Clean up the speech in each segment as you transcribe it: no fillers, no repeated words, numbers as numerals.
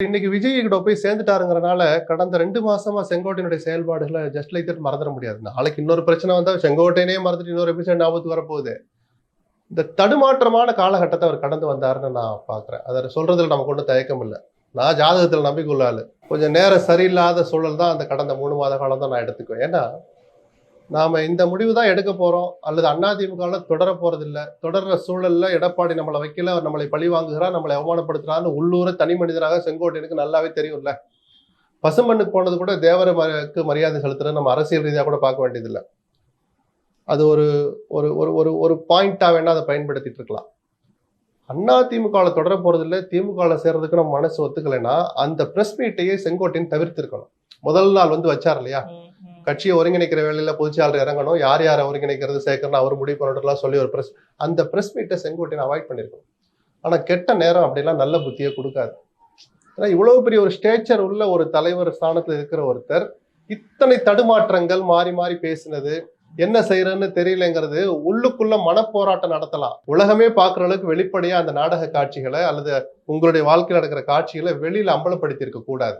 இன்னைக்கு விஜய் கிட்ட போய் சேர்ந்துட்டாருங்கிறனால கடந்த 2 மாசமா செங்கோட்டையனுடைய செயல்பாடுகளை ஜஸ்ட் லைக் தட் மறந்துட முடியாது. நாளைக்கு இன்னொரு பிரச்சனை வந்தா செங்கோட்டையனே மறந்துட்டு இன்னொரு எபிசோட் ஞாபகத்துக்கு வரப்போகுது. இந்த தடுமாற்றமான காலகட்டத்தை அவர் கடந்து வந்தாருன்னு நான் பாக்குறேன். அதை சொல்றதுல நமக்கு ஒன்றும் தயக்கம் இல்லை. நான் ஜாதகத்தில் நம்பிக்கையுள்ள ஆளு. கொஞ்சம் நேரம் சரியில்லாத சூழல் தான் அந்த கடந்த 3 மாத காலம் தான் நான் எடுத்துக்குவேன். ஏன்னா நாம இந்த முடிவு தான் எடுக்க போறோம் அல்லது அதிமுக தொடர போறது இல்லை, தொடர்ற சூழல்ல எடப்பாடி நம்மளை வைக்கல, அவர் நம்மளை பழி வாங்குகிறார், நம்மளை அவமானப்படுத்துறான்னு உள்ளூர தனி மனிதராக செங்கோட்டையனுக்கு நல்லாவே தெரியும்ல. பசுமண்ணுக்கு போனது கூட தேவருக்கு மரியாதை செலுத்துறது நம்ம அரசியல் ரீதியாக கூட பார்க்க வேண்டியதில்லை. அது ஒரு ஒரு ஒரு ஒரு ஒரு பாயிண்டா வேணா அதை பயன்படுத்திட்டு இருக்கலாம். அதிமுக தொடர போறது இல்லை, திமுக சேர்றதுக்கு நம்ம மனசு ஒத்துக்கலைன்னா அந்த பிரஸ் மீட்டையே செங்கோட்டையன் தவிர்த்து இருக்கணும். முதல் நாள் வச்சார் இல்லையா, கட்சியை ஒருங்கிணைக்கிற வேலையில பொதுச்செயலாளர் இறங்கணும், யார் யாரை ஒருங்கிணைக்கிறது சேர்க்கணும் அவர் முடிவு பண்ணலாம் சொல்லி ஒரு அந்த பிரஸ் மீட்டை செங்கோட்டையன் அவாய்ட் பண்ணிருக்கணும். ஆனா கெட்ட நேரம் அப்படிலாம் நல்ல புத்தியை கொடுக்காது. ஏன்னா இவ்வளவு பெரிய ஒரு ஸ்டேச்சர் உள்ள ஒரு தலைவர் ஸ்தானத்துல இருக்கிற ஒருத்தர் இத்தனை தடுமாற்றங்கள் மாறி மாறி பேசினது, என்ன செய்யறன்னு தெரியலங்கிறது உள்ளுக்குள்ள மனப்போராட்டம் நடத்தலாம். உலகமே பார்க்குற அளவுக்கு வெளிப்படையா அந்த நாடக காட்சிகளை அல்லது உங்களுடைய வாழ்க்கையில் நடக்கிற காட்சிகளை வெளியில அம்பலப்படுத்தி இருக்க கூடாது.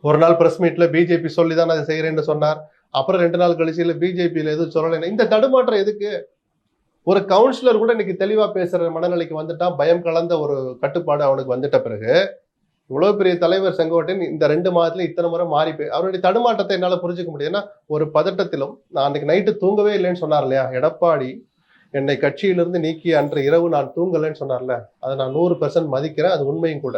ஒரு நாள் பிரஸ் மீட்ல பிஜேபி சொல்லிதான் அதை செய்யறேன்னு சொன்னார். அப்புறம் 2 நாள் கழிச்சு இல்ல பிஜேபியில எதுவும் சொல்லலைன்னா இந்த தடுமாற்றம் எதுக்கு? ஒரு கவுன்சிலர் கூட இன்னைக்கு தெளிவா பேசுற மனநிலைக்கு வந்துட்டான். பயம் கலந்த ஒரு கட்டுப்பாடு அவனுக்கு வந்துட்ட பிறகு இவ்வளவு பெரிய தலைவர் செங்கோட்டையன் இந்த 2 மாதத்துல இத்தனை முறை மாறி அவருடைய தடுமாற்றத்தை என்னால புரிஞ்சுக்க முடியும். ஏன்னா ஒரு பதட்டத்திலும் நான் அன்னைக்கு நைட்டு தூங்கவே இல்லைன்னு சொன்னார் இல்லையா எடப்பாடி, என்னை கட்சியிலிருந்து நீக்கி அன்று இரவு நான் தூங்கலைன்னு சொன்னார்ல, அதை நான் 100% மதிக்கிறேன். அது உண்மையும் கூட.